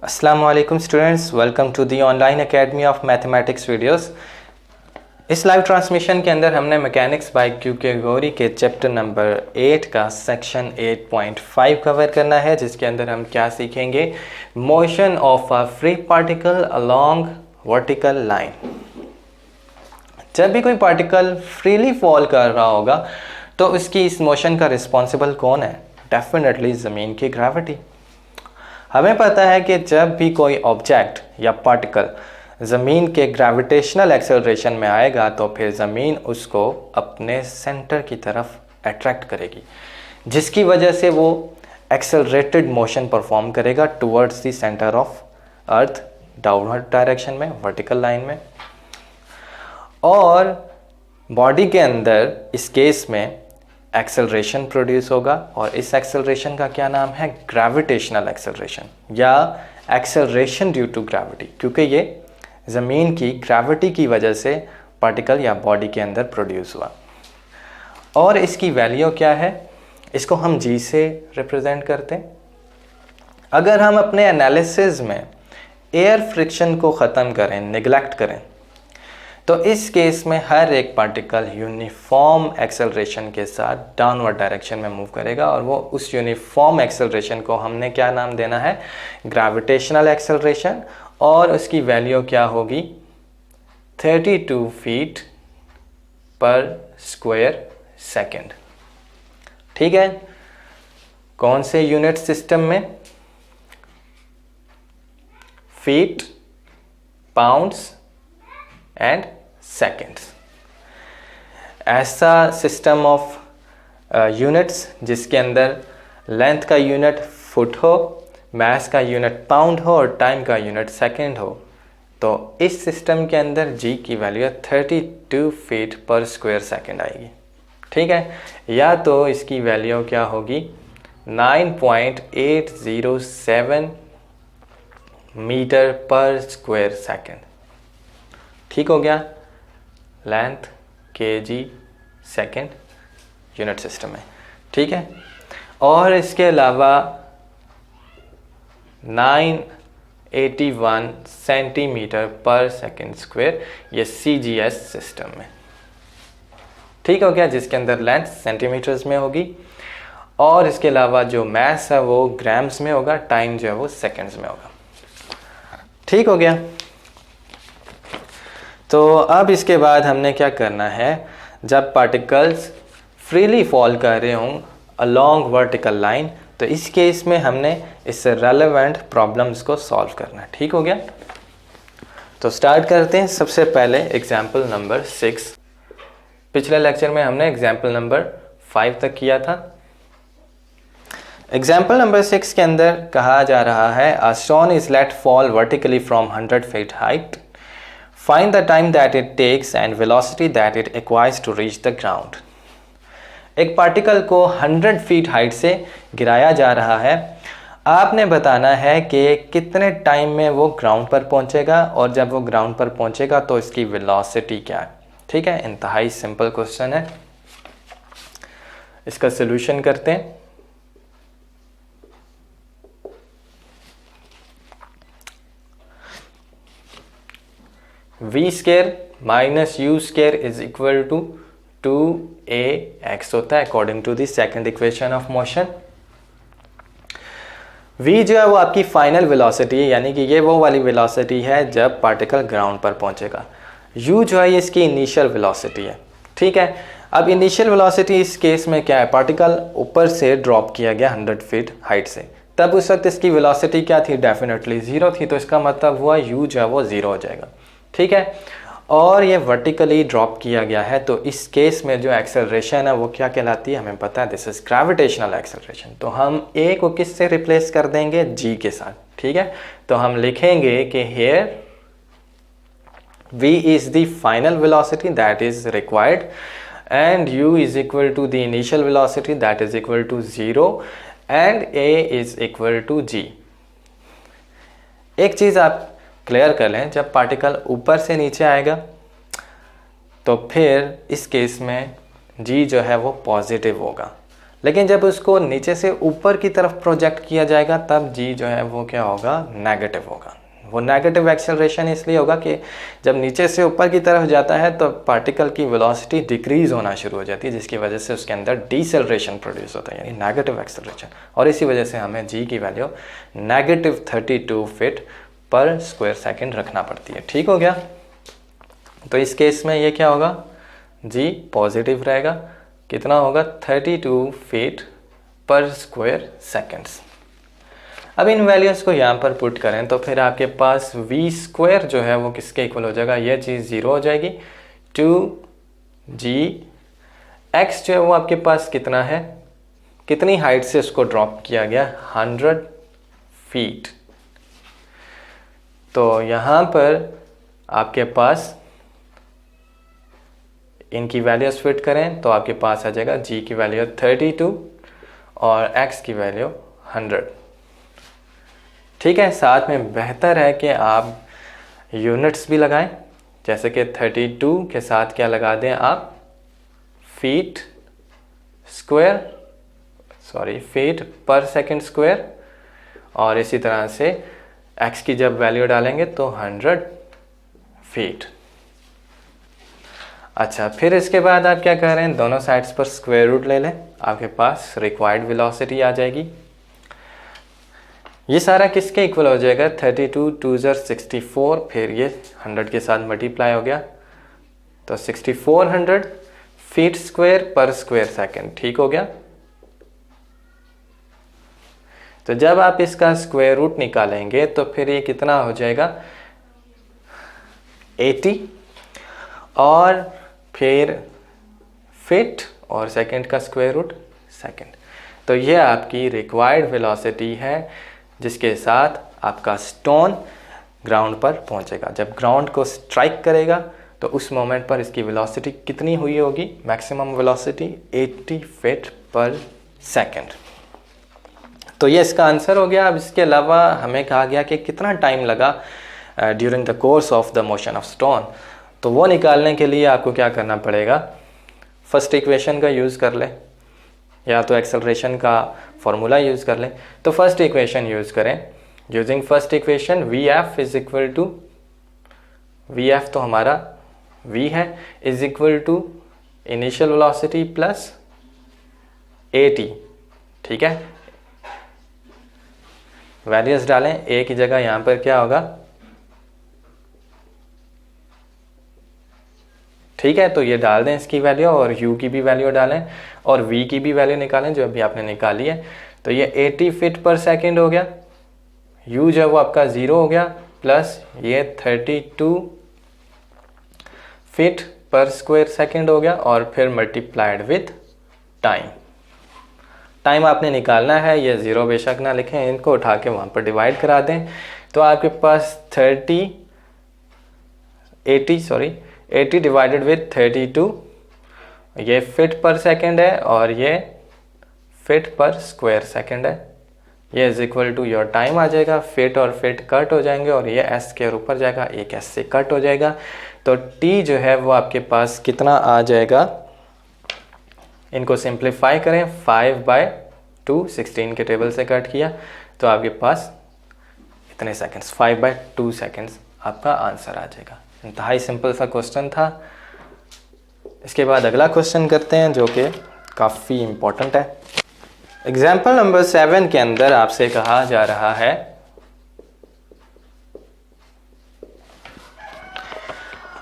अस्सलाम वालेकुम students, welcome to the online academy of mathematics videos. इस लाइव ट्रांसमिशन के अंदर हमने मैकेनिक्स बाय क्यू कैटेगरी के चैप्टर नंबर 8 का सेक्शन 8.5 कवर करना है, जिसके अंदर हम क्या सीखेंगे, motion of a free particle along vertical line. जब भी कोई पार्टिकल फ्रीली फॉल कर रहा होगा तो उसकी इस मोशन का रिस्पॉन्सिबल कौन है? डेफिनेटली ज़मीन की ग्रेविटी। हमें पता है कि जब भी कोई ऑब्जेक्ट या पार्टिकल ज़मीन के ग्रेविटेशनल एक्सेलरेशन में आएगा तो फिर ज़मीन उसको अपने सेंटर की तरफ अट्रैक्ट करेगी, जिसकी वजह से वो एक्सेलरेटेड मोशन परफॉर्म करेगा towards the centre of earth, downward direction में, वर्टिकल लाइन में। और बॉडी के अंदर इस केस में एक्सेलरेशन प्रोड्यूस होगा और इस एक्सेलरेशन का क्या नाम है? ग्रेविटेशनल एक्सेलरेशन या एक्सेलरेशन ड्यू टू ग्रेविटी, क्योंकि ये ज़मीन की ग्रेविटी की वजह से पार्टिकल या बॉडी के अंदर प्रोड्यूस हुआ। और इसकी वैल्यू क्या है? इसको हम जी से रिप्रेजेंट करते हैं। अगर हम अपने एनालिसिस में एयर फ्रिक्शन को ख़त्म करें, निगलेक्ट करें, तो इस केस में हर एक पार्टिकल यूनिफॉर्म एक्सेलरेशन के साथ डाउनवर्ड डायरेक्शन में मूव करेगा और वो उस यूनिफॉर्म एक्सेलरेशन को हमने क्या नाम देना है? Gravitational acceleration. और उसकी वैल्यू क्या होगी? 32 फीट पर स्क्वायर सेकेंड। ठीक है, कौन से यूनिट सिस्टम में? Feet, pounds and seconds. ऐसा सिस्टम ऑफ यूनिट्स जिसके अंदर लेंथ का यूनिट फुट हो, मास का यूनिट पाउंड हो और टाइम का यूनिट सेकेंड हो, तो इस सिस्टम के अंदर जी की वैल्यू 32 फीट पर स्क्वायर सेकेंड आएगी। ठीक है, या तो इसकी वैल्यू क्या होगी? 9.807 मीटर पर स्क्वायर सेकेंड। ठीक हो गया, length KG second unit system में। ठीक है, और इसके अलावा 981 सेंटीमीटर पर सेकेंड स्क्वायर, ये CGS सिस्टम में। ठीक हो गया, जिसके अंदर लेंथ सेंटीमीटर्स में होगी और इसके अलावा जो मास है वो ग्राम्स में होगा, टाइम जो है वो सेकेंड्स में होगा। ठीक हो गया। तो अब इसके बाद हमने क्या करना है, जब पार्टिकल्स फ्रीली फॉल कर रहे हों अलोंग वर्टिकल लाइन, तो इस केस में हमने इससे रेलेवेंट प्रॉब्लम्स को सॉल्व करना है। ठीक हो गया, तो स्टार्ट करते हैं। सबसे पहले एग्जाम्पल नंबर 6। पिछले लेक्चर में हमने एग्जाम्पल नंबर 5 तक किया था। एग्जाम्पल नंबर 6 के अंदर कहा जा रहा है, a stone is let fall vertically from 100 feet height, find the time that it takes and velocity that it acquires to reach the ground। एक पार्टिकल को 100 फीट हाइट से गिराया जा रहा है। आपने बताना है कि कितने टाइम में वो ग्राउंड पर पहुंचेगा और जब वो ग्राउंड पर पहुंचेगा तो इसकी वेलोसिटी क्या है। ठीक है, इंतहाई सिंपल क्वेश्चन है। इसका सलूशन करते हैं। v square minus u square is equal to 2ax होता है according to the second equation of motion. v जो है वो आपकी फाइनल वेलोसिटी है, यानी कि ये वो वाली वेलोसिटी है जब पार्टिकल ग्राउंड पर पहुंचेगा। u जो है ये इसकी इनिशियल वेलोसिटी है। ठीक है, अब इनिशियल वेलोसिटी इस केस में क्या है? पार्टिकल ऊपर से ड्रॉप किया गया 100 फीट हाइट से, तब उस वक्त इसकी वेलोसिटी क्या थी? डेफिनेटली 0 थी। तो इसका मतलब हुआ u जो है वो 0 हो जाएगा। ठीक है, और ये वर्टिकली ड्रॉप किया गया है, तो इस केस में जो एक्सेलरेशन है वो क्या कहलाती है? हमें पता है, दिस इज ग्रेविटेशनल एक्सेलरेशन। तो हम a को किस से रिप्लेस कर देंगे? g के साथ। ठीक है, तो हम लिखेंगे कि here v is the final velocity that is required and u is equal to the initial velocity that is equal to 0 and a is equal to g। एक चीज आप क्लियर कर लें, जब पार्टिकल ऊपर से नीचे आएगा तो फिर इस केस में g जो है वो पॉजिटिव होगा, लेकिन जब उसको नीचे से ऊपर की तरफ प्रोजेक्ट किया जाएगा तब जी जो है वो क्या होगा, नेगेटिव होगा। वो नेगेटिव एक्सेलरेशन इसलिए होगा कि जब नीचे से ऊपर की तरफ जाता है तो पार्टिकल की वेलोसिटी डिक्रीज होना शुरू हो जाती है, जिसकी वजह से उसके अंदर डीसेलरेशन प्रोड्यूस होता है, यानी नेगेटिव एक्सेलरेशन। और इसी वजह से हमें जी की वैल्यू -32 फीट पर स्क्वायर सेकेंड रखना पड़ती है। ठीक हो गया। तो इस केस में ये क्या होगा, जी पॉजिटिव रहेगा। कितना होगा, 32 फीट पर स्क्वायर सेकेंड्स। अब इन वैल्यूज़ को यहाँ पर पुट करें तो फिर आपके पास v स्क्वायर जो है वो किसके इक्वल हो जाएगा, ये चीज़ 0 हो जाएगी। 2g x जो है वो आपके पास कितना है, कितनी हाइट से उसको ड्रॉप किया गया, 100 फीट। तो यहाँ पर आपके पास इनकी वैल्यूज फिट करें तो आपके पास आ जाएगा g की वैल्यू 32 और x की वैल्यू 100। ठीक है। साथ में बेहतर है कि आप यूनिट्स भी लगाएं, जैसे कि 32 के साथ क्या लगा दें आप, फीट पर सेकंड स्क्वायर, और इसी तरह से x की जब वैल्यू डालेंगे तो 100 फीट। अच्छा, फिर इसके बाद आप क्या कर रहे हैं, दोनों साइड्स पर स्क्वायर रूट ले लें, आपके पास रिक्वायर्ड वेलोसिटी आ जाएगी। ये सारा किसके इक्वल हो जाएगा, 32 2 64, फिर ये 100 के साथ मल्टीप्लाई हो गया तो 6400 फीट स्क्वायर पर स्क्वायर सेकंड। ठीक हो गया। तो जब आप इसका स्क्वायर रूट निकालेंगे तो फिर ये कितना हो जाएगा, 80, और फिर फीट और सेकंड का स्क्वायर रूट सेकंड। तो ये आपकी रिक्वायर्ड वेलोसिटी है जिसके साथ आपका स्टोन ग्राउंड पर पहुंचेगा। जब ग्राउंड को स्ट्राइक करेगा तो उस मोमेंट पर इसकी वेलोसिटी कितनी हुई होगी, मैक्सिमम वेलोसिटी 80 फीट पर सेकंड। तो ये इसका आंसर हो गया। अब इसके अलावा हमें कहा गया कि कितना टाइम लगा during the course of the motion of stone. तो वो निकालने के लिए आपको क्या करना पड़ेगा, फर्स्ट इक्वेशन का यूज़ कर लें या तो एक्सेलरेशन का फॉर्मूला यूज़ कर लें। तो फर्स्ट इक्वेशन यूज़ करें। Using first equation Vf is equal to, Vf तो हमारा V है, is equal to initial velocity plus AT। ठीक है, वैल्यूज डालें, A की जगह यहाँ पर क्या होगा, ठीक है, तो ये डाल दें इसकी वैल्यू, और u की भी वैल्यू डालें और v की भी वैल्यू निकालें जो अभी आपने निकाली है। तो ये 80 फीट पर सेकंड हो गया, u जो है वो आपका 0 हो गया, प्लस ये 32 फीट पर स्क्वायर सेकंड हो गया, और फिर मल्टीप्लाइड विथ टाइम। टाइम आपने निकालना है, ये 0 बेशक ना लिखें, इनको उठा के वहाँ पर डिवाइड करा दें। तो आपके पास 80 डिवाइडेड विथ 32, ये फीट पर सेकंड है और ये फीट पर स्क्वायर सेकंड है। ये is equal to your time आ जाएगा। फीट और फीट कट हो जाएंगे और ये s के ऊपर जाएगा, एक s से कट हो जाएगा। तो t जो है वो आपके पास कितना आ जाएगा, इनको सिंप्लीफाई करें, 5/2, 16 के टेबल से कट किया तो आपके पास इतने सेकंड्स, 5/2 सेकंड्स आपका आंसर आ जाएगा। इंतहाई सिंपल सा क्वेश्चन था। इसके बाद अगला क्वेश्चन करते हैं जो कि काफ़ी इम्पोर्टेंट है। एग्जाम्पल नंबर 7 के अंदर आपसे कहा जा रहा है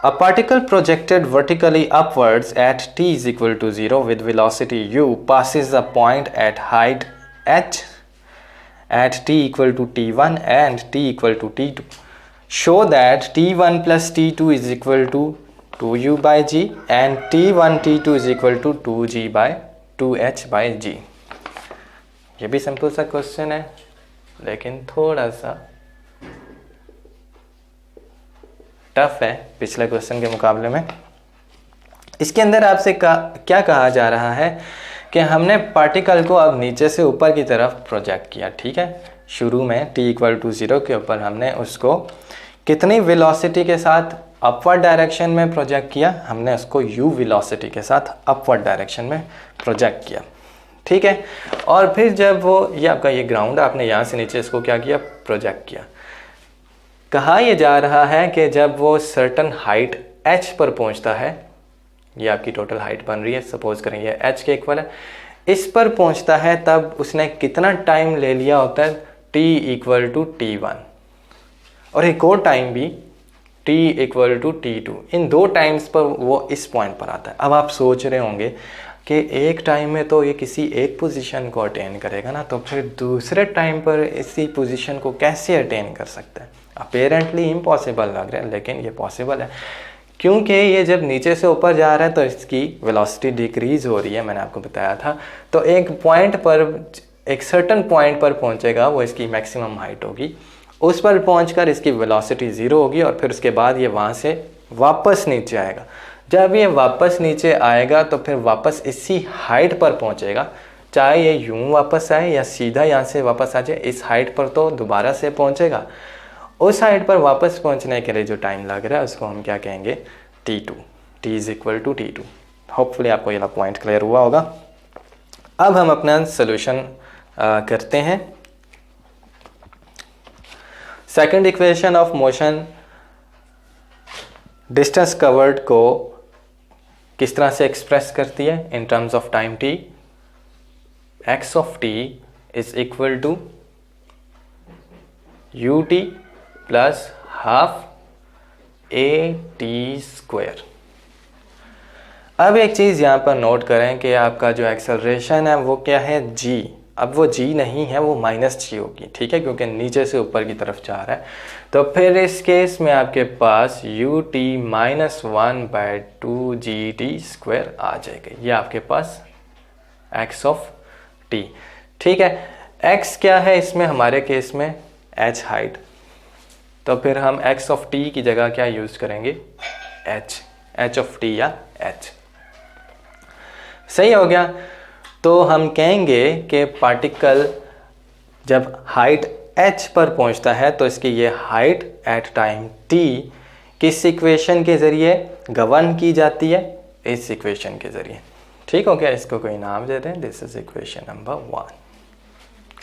A particle projected vertically upwards at t is equal to 0 with velocity u passes a point at height h at t equal to t1 and t equal to t2. Show that t1 plus t2 is equal to 2u by g and t1 t2 is equal to 2g by 2h by g. ये भी simple सा question है लेकिन थोड़ा सा tough है पिछले question के मुकाबले में। इसके अंदर आपसे क्या कहा जा रहा है कि हमने पार्टिकल को अब नीचे से ऊपर की तरफ प्रोजेक्ट किया। ठीक है, शुरू में t इक्वल टू 0 के ऊपर हमने उसको कितनी वेलोसिटी के साथ अपवर्ड डायरेक्शन में प्रोजेक्ट किया, हमने उसको u वेलोसिटी के साथ अपवर्ड डायरेक्शन में प्रोजेक्ट किया। ठीक है। और फिर जब वो ये आपका ये ग्राउंड, आपने यहाँ से नीचे इसको क्या किया, प्रोजेक्ट किया। कहा यह जा रहा है कि जब वो सर्टन हाइट h पर पहुंचता है, ये आपकी टोटल हाइट बन रही है, सपोज करें ये h के इक्वल है, इस पर पहुंचता है तब उसने कितना टाइम ले लिया होता है, t इक्वल टू t1, और एक और टाइम भी t इक्वल टू t2। इन दो टाइम्स पर वो इस पॉइंट पर आता है। अब आप सोच रहे होंगे कि एक टाइम में तो ये किसी एक पोजीशन को अटेन करेगा ना, तो फिर दूसरे टाइम पर इसी पोजीशन को कैसे अटेन कर सकता है। अपेरेंटली इम्पॉसिबल लग रहा है, लेकिन ये पॉसिबल है, क्योंकि ये जब नीचे से ऊपर जा रहा है तो इसकी वेलोसिटी डिक्रीज हो रही है, मैंने आपको बताया था। तो एक पॉइंट पर, एक सर्टन पॉइंट पर पहुंचेगा, वो इसकी मैक्सिमम हाइट होगी, उस पर पहुंचकर इसकी वेलोसिटी 0 होगी, और फिर उसके बाद ये वहाँ से वापस नीचे आएगा। जब ये वापस नीचे आएगा तो फिर वापस इसी हाइट पर पहुंचेगा, चाहे ये यूं वापस आए या सीधा यहाँ से वापस आ जाए, इस हाइट पर तो दोबारा से पहुंचेगा। उस हाइट पर वापस पहुंचने के लिए जो टाइम लग रहा है उसको हम क्या कहेंगे, t2, t is equal to t2। Hopefully आपको ये पॉइंट क्लियर हुआ होगा। अब हम अपना सोल्यूशन करते हैं। Second equation of motion, distance covered को किस तरह से एक्सप्रेस करती है in terms of time t। x of t is equal to ut plus half at square. अब एक चीज़ यहाँ पर नोट करें कि आपका जो एक्सेलरेशन है वो क्या है, g। अब वो g नहीं है, वो -g होगी, ठीक है, क्योंकि नीचे से ऊपर की तरफ जा रहा है। तो फिर इस केस में आपके पास ut -1/2 gt स्क्वायर आ जाएगा। ये आपके पास x ऑफ t, ठीक है। x क्या है इसमें, हमारे केस में h हाइट, तो फिर हम x ऑफ t की जगह क्या यूज़ करेंगे, h ऑफ t या h। सही हो गया। तो हम कहेंगे कि पार्टिकल जब हाइट h पर पहुंचता है तो इसकी ये हाइट एट टाइम t किस इक्वेशन के ज़रिए गवर्न की जाती है, इस इक्वेशन के ज़रिए। ठीक हो गया, इसको कोई नाम दे दें, this is equation number 1।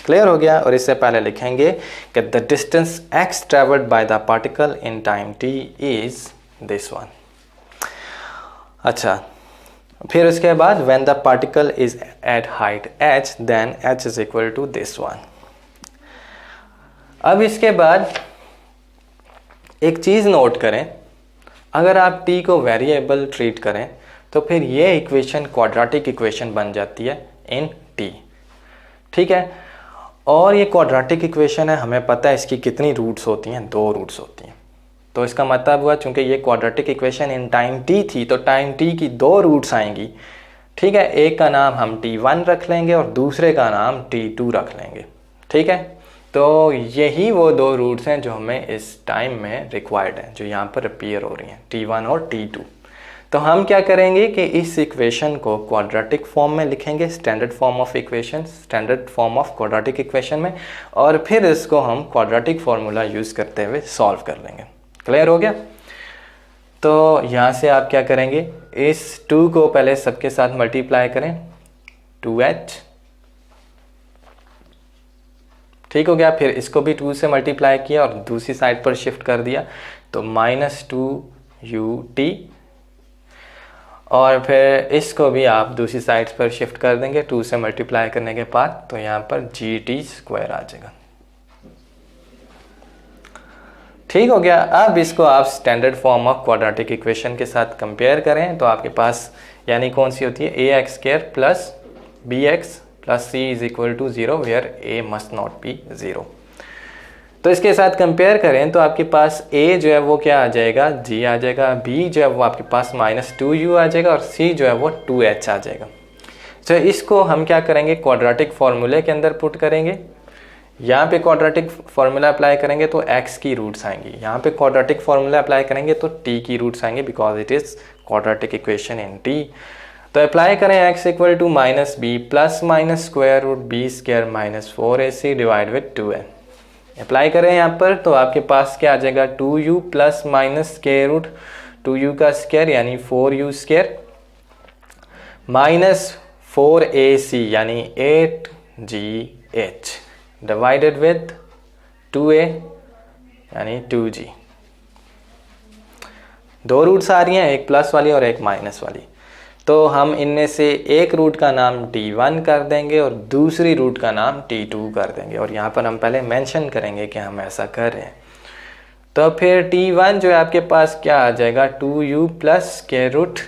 Clear हो गया। और इससे पहले लिखेंगे कि the distance x travelled by the particle in time t is this one. अच्छा, फिर उसके बाद when the particle is at height h then h is equal to this one। अब इसके बाद एक चीज़ नोट करें, अगर आप t को वेरिएबल ट्रीट करें तो फिर ये इक्वेशन क्वाड्रेटिक इक्वेशन बन जाती है इन t, ठीक है। और ये क्वाड्रेटिक इक्वेशन है, हमें पता है इसकी कितनी रूट्स होती हैं, 2 रूट्स होती हैं। तो इसका मतलब हुआ चूंकि ये quadratic equation in time t थी तो टाइम t की 2 रूट्स आएंगी, ठीक है। एक का नाम हम t1 रख लेंगे और दूसरे का नाम t2 रख लेंगे, ठीक है। तो यही वो 2 रूट्स हैं जो हमें इस टाइम में रिक्वायर्ड हैं, जो यहाँ पर अपीयर हो रही हैं, t1 और t2। तो हम क्या करेंगे कि इस इक्वेशन को क्वाड्रेटिक फॉर्म में लिखेंगे, standard form of equation, standard form of quadratic equation में, और फिर इसको हम क्वाड्रेटिक फार्मूला यूज़ करते हुए सॉल्व कर लेंगे। क्लियर हो गया। तो यहाँ से आप क्या करेंगे, इस 2 को पहले सबके साथ मल्टीप्लाई करें, 2h, ठीक हो गया। फिर इसको भी 2 से मल्टीप्लाई किया और दूसरी साइड पर शिफ्ट कर दिया तो -2ut, और फिर इसको भी आप दूसरी साइड पर शिफ्ट कर देंगे 2 से मल्टीप्लाई करने के बाद, तो यहाँ पर gt स्क्वायर आ जाएगा। ठीक हो गया। अब इसको आप standard form of quadratic equation के साथ कंपेयर करें तो आपके पास यानी कौन सी होती है, ax² plus bx plus c is equal to 0 where a must not be 0। तो इसके साथ कंपेयर करें तो आपके पास a जो है वो क्या आ जाएगा, g आ जाएगा, b जो है वो आपके पास -2u आ जाएगा, और c जो है वो 2h आ जाएगा। तो इसको हम क्या करेंगे, क्वाड्रेटिक फार्मूले के अंदर पुट करेंगे। यहाँ पे क्वाड्रेटिक फार्मूला अप्लाई करेंगे तो x की रूट्स आएंगी, यहाँ पे क्वाड्रेटिक फार्मूला अप्लाई करेंगे तो t की रूट्स आएंगे, because it is quadratic equation in t। तो अप्लाई करें x equal to -b plus minus (b²) -4ac divide with 2n। Apply करें यहाँ पर तो आपके पास क्या आ जाएगा, 2u प्लस (2u का स्क्वायर यानी 4u² 4AC यानी 8GH डिवाइडेड विद 2A यानी 2G। दो रूट्स आ रही हैं, एक प्लस वाली और एक माइनस वाली, तो हम इनमें से एक रूट का नाम T1 कर देंगे और दूसरी रूट का नाम T2 कर देंगे, और यहाँ पर हम पहले मेंशन करेंगे कि हम ऐसा कर रहे हैं। तो फिर T1 जो है आपके पास क्या आ जाएगा, 2U plus square root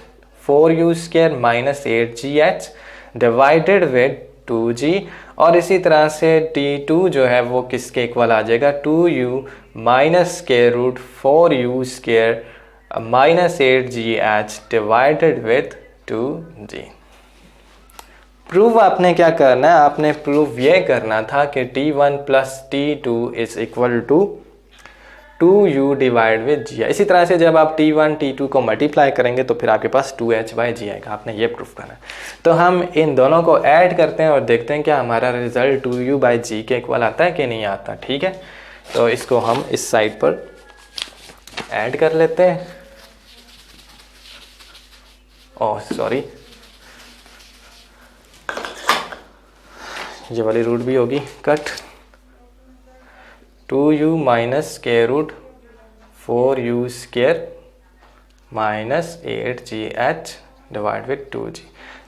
4U square minus 8GH divided with 2G, और इसी तरह से T2 जो है वो किसके इक्वल आ जाएगा, 2U minus square root 4U square minus 8GH divided with 2G। Prove आपने क्या करना है, आपने प्रूव ये करना था कि T1 plus T2 is equal to 2U divide with G। इसी तरह से जब आप T1 T2 को मल्टीप्लाई करेंगे तो फिर आपके पास 2H/G आएगा, आपने ये प्रूफ करना है। तो हम इन दोनों को ऐड करते हैं और देखते हैं क्या हमारा रिजल्ट 2U/G के इक्वल आता है कि नहीं आता। ठीक है, तो इसको हम इस साइड पर ऐड कर लेते हैं। ओह सॉरी, ये वाली रूट भी होगी cut. 2U minus square root 4U square minus 8GH divide with 2G।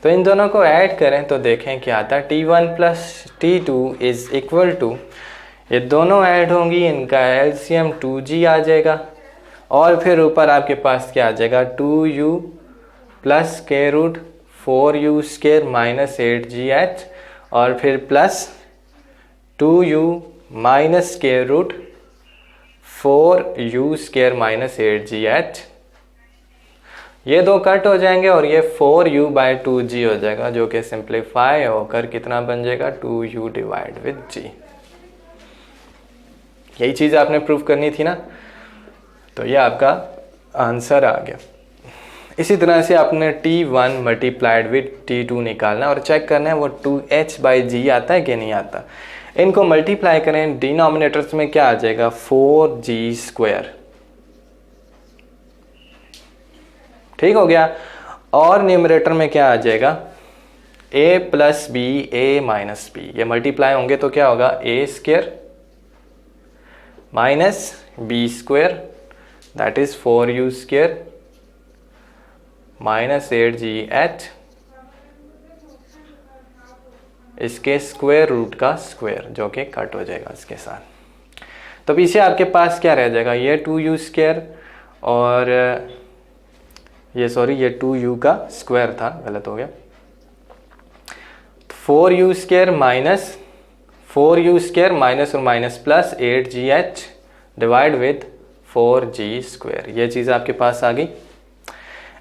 तो इन दोनों को ऐड करें तो देखें क्या आता है, T1 plus T2 is equal to, ये दोनों ऐड होंगी, इनका एलसीएम 2G आ जाएगा, और फिर ऊपर आपके पास क्या आ जाएगा, 2U plus square root 4U square minus 8GH, और फिर plus 2U minus square root 4U square minus 8GH। ये दो कट हो जाएंगे और ये 4U/2G हो जाएगा, जो कि सिंप्लीफाई होकर कितना बन जाएगा, 2U डिवाइड विद G। यही चीज़ आपने प्रूव करनी थी ना, तो ये आपका आंसर आ गया। इसी तरह से आपने T1 मल्टीप्लाइड विद T2 निकालना और चेक करना है वो 2H/G आता है कि नहीं आता। इनको मल्टीप्लाई करें, डिनोमिनेटर्स में क्या आ जाएगा, 4G²। ठीक हो गया, और न्यूमरेटर में क्या आ जाएगा, A plus B A minus B। ये मल्टीप्लाई होंगे तो क्या होगा, A² minus B² that is 4U² minus 8GH, इसके स्क्वायर रूट का स्क्वायर, जो कि कट हो जाएगा इसके साथ। तो पीछे आपके पास क्या रह जाएगा, ये 2U² और ये सॉरी ये 2U का स्क्वायर था, गलत हो गया, 4U² माइनस 4U² माइनस और minus plus 8GH divide with 4G²। ये चीज़ आपके पास आ गई।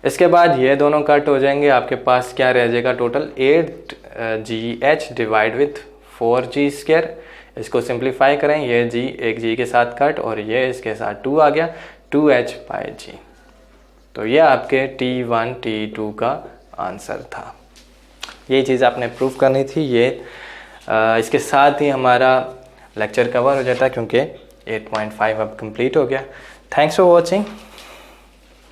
इसके बाद ये दोनों कट हो जाएंगे, आपके पास क्या रह जाएगा, total 8GH divide with 4G²। इसको सिंप्लीफाई करें, ये G एक G के साथ कट और ये इसके साथ 2 आ गया, 2H/G। तो ये आपके T1 T2 का आंसर था। ये चीज़ आपने प्रूफ करनी थी। ये इसके साथ ही हमारा लेक्चर कवर हो जाता है, क्योंकि 8.5 अब कंप्लीट हो गया। Thanks for watching.